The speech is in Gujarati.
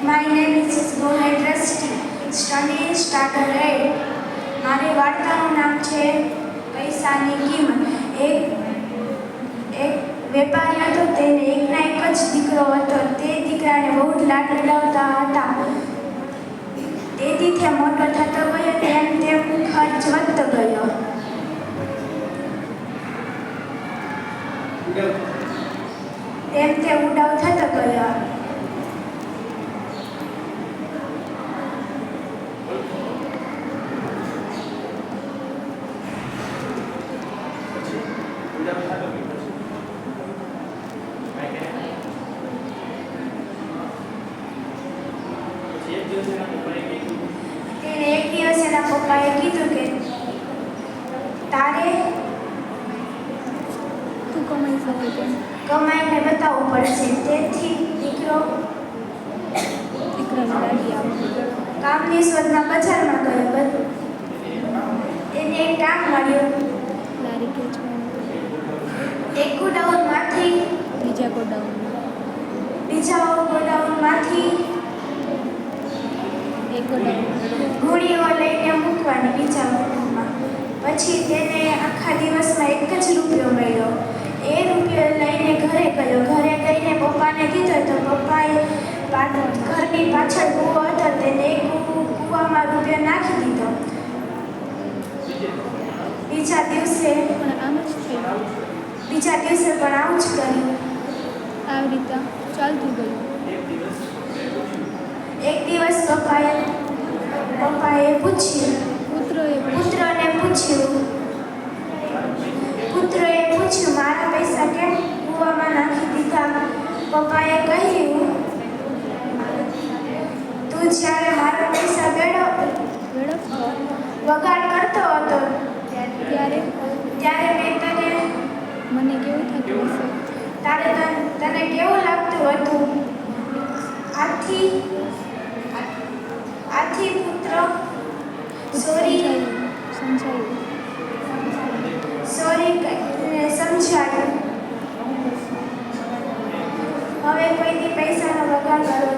My name is Mohan Rusty, studying standard 8. મારી વાર્તાનું નામ છે પૈસાની કિંમત. એક વેપારી હતો, તેને એકના એક જ દીકરો હતો. તે દીકરાને બહુ જ લાડ લડાવતા હતા. તેથી તે મોટો થતો ગયો, તેમ તેમ ખર્ચ વધતો ગયો. તેમ તે ઉડાવ થતો ગયો. તેને એક દિવસ એના પપ્પાએ કીધું કે તારે તું કમાઈ શકે તેમ કમાઈને બતાવવું પડશે. તેથી દીકરાને દાદી આપો. કામની શોધમાં બજારમાં ગયો. તેને એક કામ મળ્યું. લારી વેચવાનું. એક ગોડાઉનમાંથી બીજા ગોડાઉન ગોડાઉનમાંથી એક ગોડાઉન ગુણીઓ લઈને મૂકવાની બીજા ગોડાઉનમાં. પછી તેને આખા દિવસમાં એક જ રૂપિયો મળ્યો. એ રૂપિયો લઈને ઘરે ગયો. ઘરે ગઈને પપ્પાને કીધો તો પપ્પાએ ઘરની પાછળ કૂવો હતો, તેને એ કૂવામાં રૂપિયો નાખી દીધો. બીજા દિવસે પણ આમ જ થયું. પણ આવું જ કર્યું. આવી રીતે ચાલતું ગયું. એક દિવસ પપ્પાએ પૂછ્યું. પુત્રએ પૂછ્યું મારા પૈસા કેમ કૂવામાં નાખી દીધા? પપ્પાએ કહ્યું તું જ્યારે મારા પૈસા બગાડ કરતો હતો ત્યારે મેં મને કેવું થતું હશે? તને કેવું લાગતું હતું? આથી પુત્ર કહીને સમજાયું. હવે કોઈથી પૈસાનો બગાડ કરવો